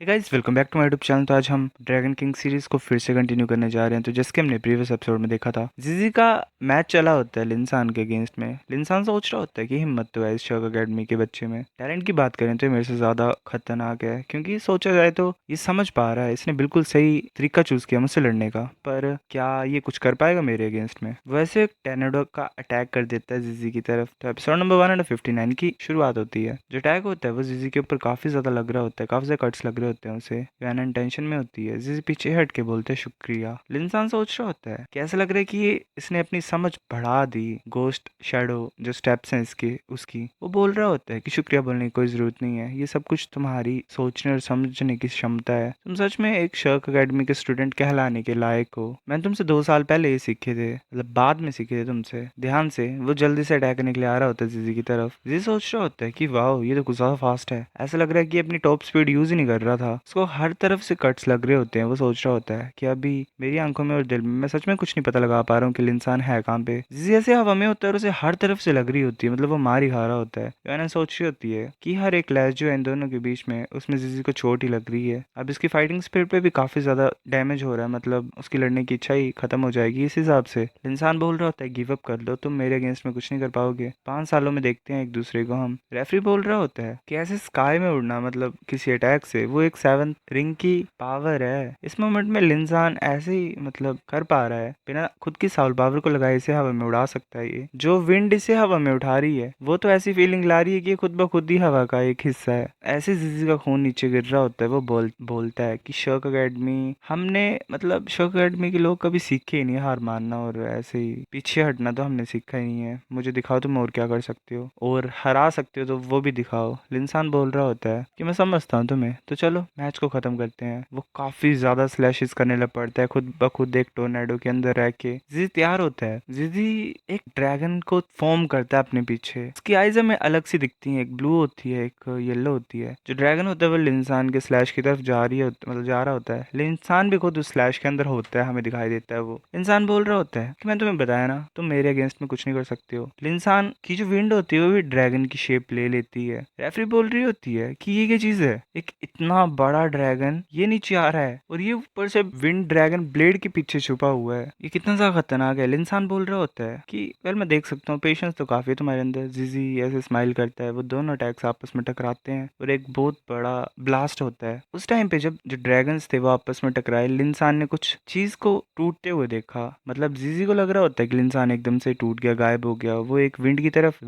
Hey guys, welcome back to my YouTube channel. तो आज हम ड्रैगन किंग सीरीज को फिर से कंटिन्यू करने जा रहे हैं। तो जैसे कि हमने प्रीवियस एपिसोड में देखा था, जिजी का मैच चला होता है लिंसान के अगेंस्ट में। लिंसान सोच रहा होता है कि हिम्मत तो है इस शक अकेडमी के बच्चे में। टैलेंट की बात करें तो ये मेरे से ज़्यादा खतरनाक है, क्योंकि सोचा जाए तो ये समझ पा रहा है, इसने बिल्कुल सही तरीका चूज़ किया मुझसे लड़ने का। पर क्या ये कुछ कर पाएगा मेरे अगेंस्ट में? वैसे एक टर्नेडो का अटैक कर देता है जिजी की तरफ। तो एपिसोड नंबर 159 की शुरुआत होती है। जो अटैक होता है वो जिजी के ऊपर काफ़ी ज़्यादा लग रहा होता है, काफ़ी ज़्यादा कट्स लग रहे होते हैं उसे। वैनन टेंशन में होती है। जिजी पीछे हट के बोलते हैं शुक्रिया। लिंसान सोच रहा होता है कैसा लग रहा है कि इसने अपनी समझ बढ़ा दी। गोस्ट शैडो जो स्टेप्स हैं इसके उसकी, वो बोल रहा होता है कि शुक्रिया बोलने की कोई ज़रूरत नहीं है, ये सब कुछ तुम्हारी सोचने और समझने की क्षमता है। तुम सच में एक शर्क अकेडमी के स्टूडेंट कहलाने के लायक हो। मैंने तुमसे 2 साल पहले ये सीखे थे, मतलब बाद में सीखे थे तुमसे। ध्यान से। वो जल्दी से अटैक करने के लिए आ रहा होता है जिजी की तरफ। जिजी सोच रहा होता है कि वाह, ये तो कुछ ज्यादा फास्ट है। ऐसा लग रहा है कि अपनी टॉप स्पीड यूज ही नहीं कर रहा था। उसको हर तरफ से कट्स लग रहे होते हैं। वो सोच रहा होता है कि अभी मेरी आंखों में और दिल में मैं सच में कुछ नहीं पता लगा पा रहा हूँ कि इंसान है कहाँ पे। जिजी ऐसे हवा में होता है और उसे हर तरफ से लग रही होती है, मतलब वो मार ही खा रहा होता है। याना सोच रही होती है कि हर एक लैस जो है इन दोनों के बीच में, उसमें जिजी को चोट ही लग रही है। अब इसकी फाइटिंग स्पिरिट पे भी काफी ज्यादा डैमेज हो रहा है, मतलब उसकी लड़ने की इच्छा ही खत्म हो जाएगी इस हिसाब से। इंसान बोल रहा होता है गिव अप कर लो, तुम मेरे अगेंस्ट में कुछ नहीं कर पाओगे। 5 सालों में देखते हैं एक दूसरे को हम। रेफरी बोल रहा होता है कि ऐसे स्काई में उड़ना मतलब किसी अटैक से, वो एक 7th रिंग की पावर है। इस मोमेंट में लिंसान ऐसे ही मतलब कर पा रहा है, बिना खुद की साउल पावर को लगाए इसे हवा में उड़ा सकता है। ये जो विंड इसे हवा में उठा रही है, वो तो ऐसी फीलिंग ला रही है कि ये खुद ब खुद ही हवा का एक हिस्सा है। ऐसे जिजी का खून नीचे गिर रहा होता है। वो बोलता है कि शर्क अकेडमी हमने, मतलब शर्क अकेडमी के लोग कभी सीखे ही नहीं हार मानना और ऐसे ही पीछे हटना, तो हमने सीखा ही नहीं है। मुझे दिखाओ तुम और क्या कर सकते हो, और हरा सकते हो तो वो भी दिखाओ। लिंसान बोल रहा होता है कि मैं समझता हूँ तुम्हें, तो चलो मैच को खत्म करते हैं। वो काफी ज्यादा स्लैशेस करने लग पड़ता है खुद ब खुद एक टोर्नेडो के अंदर रह के। जिजी तैयार होता है। जिजी एक ड्रैगन को फॉर्म करता है अपने पीछे। उसकी आइज हमें अलग सी दिखती हैं, एक ब्लू होती है एक येलो होती है। जो ड्रैगन होता है वो लिंसान के स्लैश की तरफ जा रही है, मतलब जा रहा होता है। लिंसान भी खुद उस स्लैश के अंदर होता है, हमें दिखाई देता है। वो इंसान बोल रहा होता है कि मैं तुम्हें बताया ना, तुम मेरे अगेंस्ट में कुछ नहीं कर सकते हो। इंसान की जो विंड होती है वो भी ड्रैगन की शेप ले लेती है। रेफरी बोल रही होती है कि ये क्या चीज है, एक इतना बड़ा ड्रैगन ये नीचे आ रहा है और ये ऊपर से विंड ड्रैगन ब्लेड के पीछे छुपा हुआ है, ये कितना ज्यादा खतरनाक है। इंसान बोल रहा होता है कि वेल मैं देख सकता हूँ, पेशेंस तो काफी है तुम्हारे अंदर। जिजी ऐसे स्माइल करता है। वो दोनों अटैक्स आपस में टकराते हैं और एक बहुत बड़ा ब्लास्ट होता है। उस टाइम पे जब जो ड्रैगन्स थे वो आपस में टकराए, लिंसान ने कुछ चीज को टूटते हुए देखा। मतलब जीजी को लग रहा होता है कि लिंसान एकदम से टूट गया, गायब हो गया। वो एक विंड की तरफ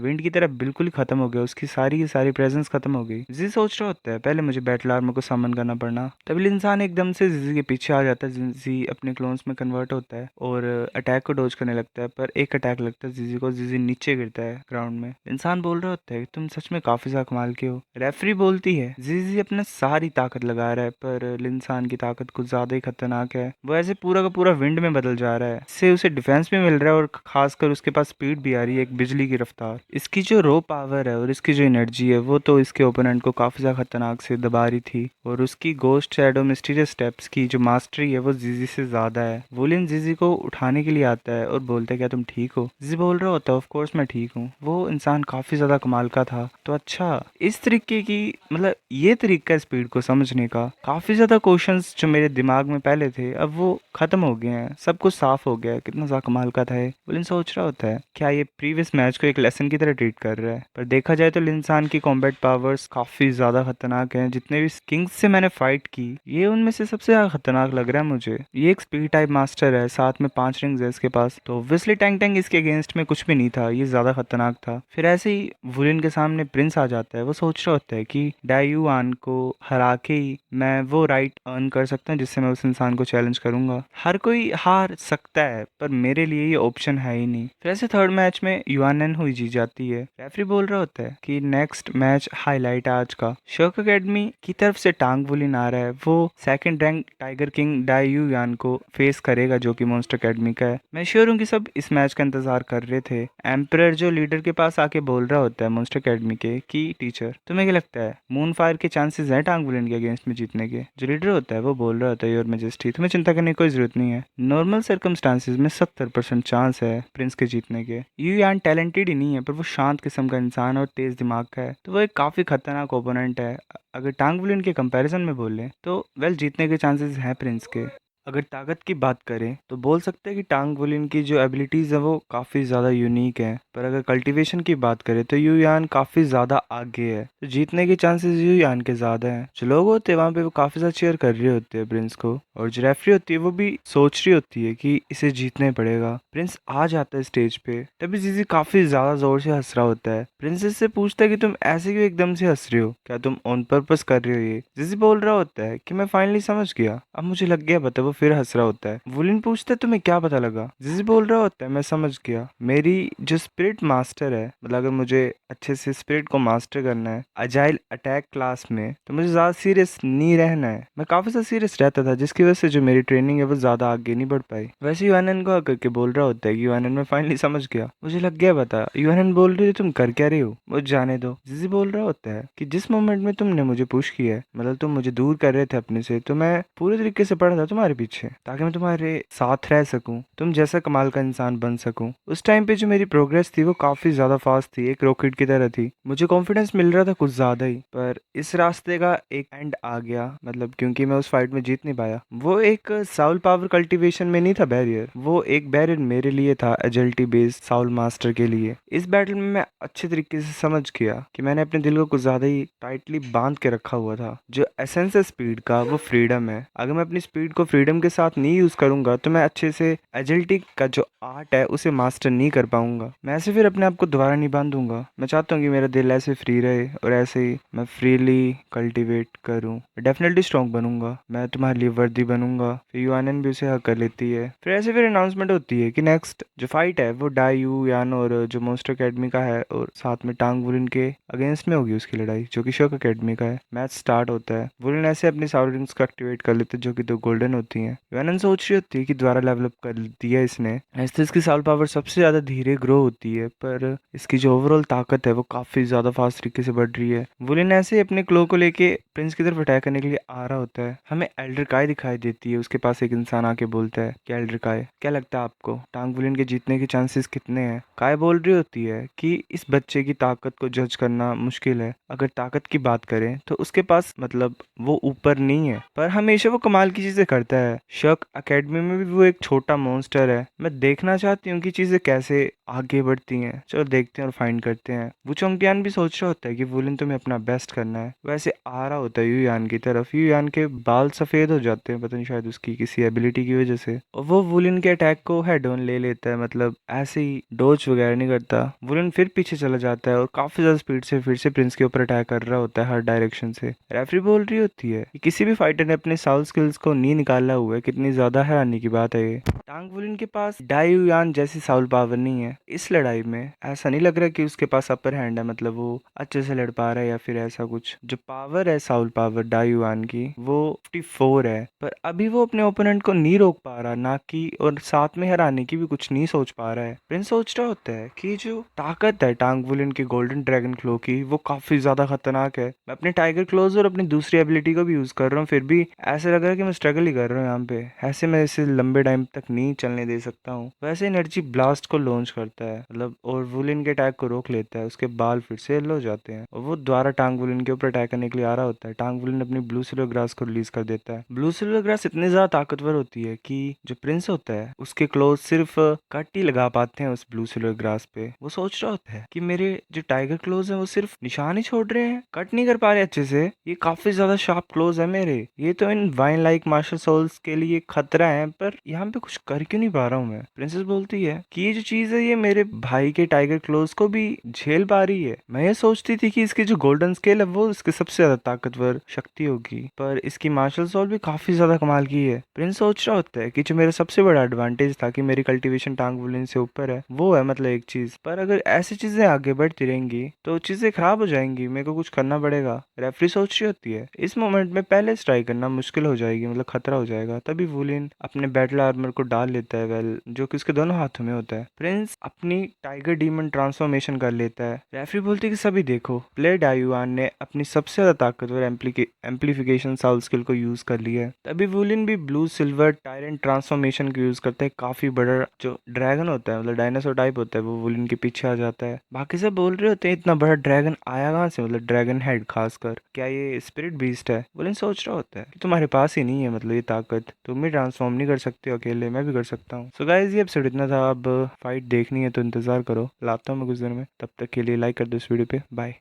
बिल्कुल ही खत्म हो गया, उसकी सारी की सारी प्रेजेंस खत्म हो गई। जीजी सोच रहा होता है पहले मुझे बैटल आर्मर को समन करना पड़ना। तभी लिंसान एकदम से जीजी के पीछे आ जाता है। जीजी अपने क्लोन्स में कन्वर्ट होता है और अटैक को डोज करने लगता है, पर एक अटैक लगता है जीजी को। जीजी नीचे गिरता है ग्राउंड में। इंसान बोल रहा होता है तुम सच में काफी ज्यादा कमाल के हो। रेफरी बोलती है जीजी अपना सारी ताकत लगा रहा है, पर लिंसान की ताकत कुछ ज्यादा ही खतरनाक है। वो ऐसे पूरा का पूरा विंड में बदल जा रहा है। इससे उसे डिफेंस भी मिल रहा है और खासकर उसके पास स्पीड भी आ रही है, एक बिजली की रफ्तार। इसकी जो रो पावर है और इसकी जो एनर्जी है, वो तो इसके ओपोनेंट को काफी ज्यादा खतरनाक से दबा रही थी। और उसकी गोस्ट शैडो मिस्टीरियस स्टेप्स की जो मास्टरी है वो जीजी से ज्यादा है। वुलिन जीजी को उठाने के लिए आता है और बोलता है क्या तुम ठीक हो? जीजी बोल रहा होता है ऑफ कोर्स मैं ठीक हूँ। वो इंसान काफी ज्यादा कमाल का था। तो अच्छा, इस तरीके की, मतलब ये तरीका स्पीड को समझने का, काफी ज्यादा क्वेश्चंस जो मेरे दिमाग में पहले थे अब वो खत्म हो गए हैं, सब कुछ साफ हो गया है। कितना ज्यादा कमाल का था ये। वुलिन सोच रहा होता है क्या ये प्रीवियस मैच को एक लेसन की तरह ट्रीट कर रहा है। पर देखा जाए तो इंसान की कॉम्बैट पावर्स काफी ज्यादा खतरनाक हैं। जितने भी किंग्स से मैंने फाइट की, ये उनमें से सबसे ज्यादा खतरनाक लग रहा है मुझे। ये एक स्पीड टाइप मास्टर है, साथ में 5 रिंग्स है इसके पास, तो ऑब्वियसली टैंक टैंक इसके अगेंस्ट में कुछ भी नहीं था, ये ज्यादा खतरनाक था। फिर ऐसे ही वुलिन के सामने प्रिंस आ जाता है। वो सोच रहा होता है कि डायूआन को हरा के ही मैं वो राइट अर्न कर सकता हूँ जिससे मैं उस इंसान को चैलेंज करूंगा। हर कोई हार सकता है पर मेरे लिए ये ऑप्शन है ही नहीं। फिर ऐसे थर्ड मैच में युआनन हुई जीत जाती है। रेफरी बोल रहा होता है कि नेक्स्ट मैच हाईलाइट है आज का। शर्क अकेडमी की तरफ से टांग वुलिन आ रहा है। वो सेकंड रैंक टाइगर किंग डायू यान को फेस करेगा, जो कि मॉन्स्टर अकेडमी का है। मैं श्योर हूँ कि सब इस मैच का इंतजार कर रहे थे। एम्परर जो लीडर के पास आके बोल रहा होता है मॉन्स्टर अकेडमी के कि टीचर तुम्हें क्या लगता है मून फायर के चांसेस हैं टांग वुलिन के अगेंस्ट में जीतने के? जो लीडर होता है वो बोल रहा होता है योर मेजेस्टी तुम्हें चिंता करने की कोई जरूरत नहीं है। नॉर्मल सर्कमस्टांसिस में 70% चांस है प्रिंस के जीतने के। यू यान टैलेंटेड ही नहीं है, पर वो शांत किस्म का इंसान और तेज दिमाग का है, तो वो एक काफी खतरनाक ओपोनेंट है। अगर टांग वुलिन के कंपैरिजन में बोलें तो वेल जीतने के चांसेस हैं प्रिंस के। अगर ताकत की बात करें तो बोल सकते हैं कि टांग वुलिन की जो एबिलिटीज़ है वो काफ़ी ज़्यादा यूनिक है, पर अगर कल्टीवेशन की बात करें तो यू यान काफ़ी ज़्यादा आगे है, तो जीतने के चांसेस यू यान के ज़्यादा हैं। जो लोग होते हैं वहाँ पे वो काफ़ी ज़्यादा चेयर कर रहे होते हैं प्रिंस को, और जो रेफरी होती है वो भी सोच रही होती है कि इसे जीतने पड़ेगा। प्रिंस आ जाता है स्टेज पे, तभी जीजी काफ़ी ज़्यादा ज़ोर से हंस रहा होता है। प्रिंसेस से पूछता है कि तुम ऐसे क्यों एकदम से हंस रहे हो, क्या तुम ऑन पर्पस कर रहे हो ये। जीजी बोल रहा होता है कि मैं फाइनली समझ गया, अब मुझे लग गया पता। वो फिर हंस रहा होता है। वुलिन पूछता है तुम्हें क्या पता लगा। जीजी बोल रहा होता है मैं समझ गया, मेरी जो स्पिरिट मास्टर है, मतलब अगर मुझे अच्छे से स्पिरिट को मास्टर करना है अजाइल अटैक क्लास में, तो मुझे ज़्यादा सीरियस नहीं रहना है। मैं काफ़ी ज़्यादा सीरियस रहता था, जिसकी वजह से जो मेरी ट्रेनिंग है वो ज़्यादा आगे नहीं बढ़ पाई। वैसे यूएनएन को आकर के बोल रहा होता है कि यूएनएन मैं फाइनली समझ गया, मुझे लग गया पता। यूएनएन बोल रही है तुम कर क्या रहे हो, मुझे जाने दो। जीजी बोल रहा होता है कि जिस मोमेंट में तुमने मुझे पुश किया है, मतलब तुम मुझे दूर कर रहे थे अपने से, तो मैं पूरे तरीके से पड़ा था तुम्हारे पीछे ताकि मैं तुम्हारे साथ रह सकूं, तुम जैसा कमाल का इंसान बन सकूं। उस टाइम पे जो मेरी प्रोग्रेस थी वो काफी ज्यादा फास्ट थी, एक रॉकेट की तरह थी। मुझे कॉन्फिडेंस मिल रहा था कुछ ज्यादा ही, पर इस रास्ते का एक एंड आ गया, मतलब क्योंकि मैं उस फाइट में जीत नहीं पाया। वो एक साउल पावर कल्टीवेशन में नहीं था बैरियर, वो एक बैरियर मेरे लिए था, एजिलिटी बेस्ड साउल मास्टर के लिए। इस बैटल में मैं अच्छे तरीके से समझ गया कि मैंने अपने दिल को कुछ ज्यादा ही टाइटली बांध के रखा हुआ था। जो एसेंस है स्पीड का वो फ्रीडम है। अगर मैं अपनी स्पीड को फ्रीडम के साथ नहीं यूज करूंगा तो मैं अच्छे से एजिलिटी का जो आर्ट है उसे मास्टर नहीं कर पाऊंगा। मैं ऐसे फिर अपने आप को दोबारा नहीं बांधूंगा। मैं चाहता हूँ कि मेरा दिल ऐसे फ्री रहे और ऐसे ही मैं फ्रीली कल्टीवेट करूँ। डेफिनेटली स्ट्रॉन्ग बनूंगा, मैं तुम्हारे लिए वर्दी बनूंगा। फिर यूएनएन भी उसे हक कर लेती है। फिर अनाउंसमेंट होती है कि नेक्स्ट जो फाइट है वो डाई यू यान और जो मॉन्स्टर अकेडमी का है, और साथ में टांग वुलिन के अगेंस्ट में होगी उसकी लड़ाई, जो कि शोक अकेडमी का है। मैच स्टार्ट होता है। वुलिन ऐसे अपनी साउरिंग्स को एक्टिवेट कर लेते हैं, जो कि 2 गोल्डन होती हैं। यूएनएन सोच रही होती है कि दोबारा लेवल अप कर दिया इसने, ऐसे इसकी साउल पावर सबसे ज्यादा धीरे ग्रो होती है, पर इसकी जो ओवरऑल ताकत है वो काफी ज्यादा फास्ट तरीके से बढ़ रही है। वुलिन ऐसे अपने क्लो को लेके प्रिंस की तरफ अटैक करने के लिए आ रहा होता है। हमें एल्डर काय दिखाई देती है, उसके पास एक इंसान आके बोलता है कि एल्डर काय, क्या लगता है आपको टांग वुलिन के जीतने के चांसेस कितने हैं। काय बोल रही होती है कि इस बच्चे की ताकत को जज करना मुश्किल है। अगर ताकत की बात करें तो उसके पास मतलब वो ऊपर नहीं है, पर हमेशा वो कमाल की चीजें करता है। शक अकेडमी में भी वो एक छोटा मॉन्स्टर है। मैं देखना चाहती हूँ कि चीजें कैसे आगे बढ़ती हैं। चलो देखते हैं और फाइंड करते हैं। वो चोंगटियान भी सोच रहा होता है कि वुलिन तुम्हें अपना बेस्ट करना है। वैसे आ रहा होता है यू यान की तरफ। यू यान के बाल सफेद हो जाते हैं, पता नहीं शायद उसकी किसी एबिलिटी की वजह से, और वो वुलिन के अटैक को हेड ऑन ले लेता है, मतलब ऐसे ही डोज वगैरह नहीं करता। वुलिन फिर पीछे चला जाता है और काफी ज्यादा स्पीड से फिर से प्रिंस के ऊपर अटैक कर रहा होता है हर डायरेक्शन से। रेफरी बोल रही होती है कि किसी भी फाइटर ने अपने साउल स्किल्स को नहीं निकाला हुआ है, कितनी ज्यादा हैरानी की बात है ये। टांग वुलिन के पास डाई यू यान जैसी साउल पावर नहीं है। इस लड़ाई में ऐसा नहीं लग रहा कि उसके पास अपर हैंड है, मतलब वो अच्छे से लड़ पा रहा है या फिर ऐसा कुछ। जो पावर है साउल पावर डाई यू यान की वो 54 है, पर अभी वो अपने ओपोनेंट को नहीं रोक पा रहा ना कि, और साथ में हराने की भी कुछ नहीं सोच पा रहा है। प्रिंस सोच रहा होता है कि जो ताकत है टांग वुलिन की गोल्डन ड्रैगन क्लो की वो काफी ज्यादा खतरनाक है। मैं अपने टाइगर क्लोज और अपनी दूसरी एबिलिटी को भी यूज कर रहा हूँ, फिर भी ऐसे लग रहा है कि मैं स्ट्रगल ही कर रहा हूँ यहाँ पे। ऐसे मैं इसे लंबे टाइम तक नहीं चलने दे सकता हूँ। वैसे एनर्जी ब्लास्ट को लॉन्च करता है, मतलब और वुलिन के अटैक को रोक लेता है। उसके बाल फिर से येलो हो जाते हैं और वो दोबारा टांग वुलिन के ऊपर अटैक करने के लिए आ रहा होता है। टांग वुलिन अपनी ब्लू सिल्वर ग्रास को रिलीज कर देता है। ब्लू सिल्वर ग्रास इतनी ज्यादा ताकतवर होती है कि जो प्रिंस होता है उसके क्लोज सिर्फ कट ही लगा पाते हैं उस ब्लू सिल्वर ग्रास पे। वो सोच रहा होता है कि मेरे जो टाइगर क्लोज है वो सिर्फ निशान ही छोड़ रहे हैं, कट नहीं कर पा रहे अच्छे से। ये काफी ज्यादा शार्प क्लोज है मेरे, ये तो इन वाइन लाइक मार्शल सोल्स के लिए खतरा है, पर यहाँ पे कुछ कर क्यों नहीं पा रहा हूँ मैं। प्रिंसेस बोलती है कि ये जो चीज है ये मेरे भाई के टाइगर क्लोज को भी झेल पा रही है। मैं ये सोचती थी कि इसकी जो गोल्डन स्केल है वो इसकी सबसे ज्यादा ताकतवर शक्ति होगी, पर इसकी मार्शल सोल भी काफी ज्यादा कमाल की है। प्रिंस सोच रहा होता है कि जो मेरा सबसे बड़ा एडवांटेज था कि मेरी कल्टीवेशन टांग वुलिन से ऊपर है, वो है मतलब एक चीज, पर अगर ऐसी चीजें आगे बढ़ती रहेंगी तो चीजें खराब हो जाएंगी, मेरे को कुछ करना पड़ेगा। रेफरी सोच रही होती है इस मोमेंट में पहले स्ट्राइक करना मुश्किल हो जाएगी, मतलब खतरा हो जाएगा। जाएगा। तभी वुलिन अपने बैटल आर्मर को डाल लेता है, वेल जो कि उसके दोनों हाथों में होता है। प्रिंस अपनी टाइगर डीमन ट्रांसफॉर्मेशन कर लेता है। रेफरी बोलती है कि सभी देखो, प्लेयर डायुआन ने अपनी सबसे ज्यादा ताकतवर एम्पलीफिकेशन साउल स्किल को यूज कर लिया है। तभी वुलिन भी ब्लू सिल्वर टायरेंट ट्रांसफॉर्मेशन को यूज करता है। काफी बड़ा जो ड्रैगन होता है, मतलब डायनासोर टाइप होता है, वो वुलिन के पीछे आ जाता है। बाकी सब बोल रहे होते हैं इतना बड़ा ड्रैगन आया कहाँ से, मतलब ड्रैगन हेड खासकर, क्या ये स्पिरिट बीस्ट है? वुलिन सोच रहा होता है कि तुम्हारे पास ही नहीं है, मतलब ये ताकत तुम भी ट्रांसफॉर्म नहीं कर सकते हो अकेले, मैं भी कर सकता हूँ। सो गाइस, ये एपिसोड इतना था। अब फाइट देखनी है तो इंतजार करो, लाता हूँ मैं कुछ देर में। तब तक के लिए लाइक कर दो इस वीडियो पे। बाय।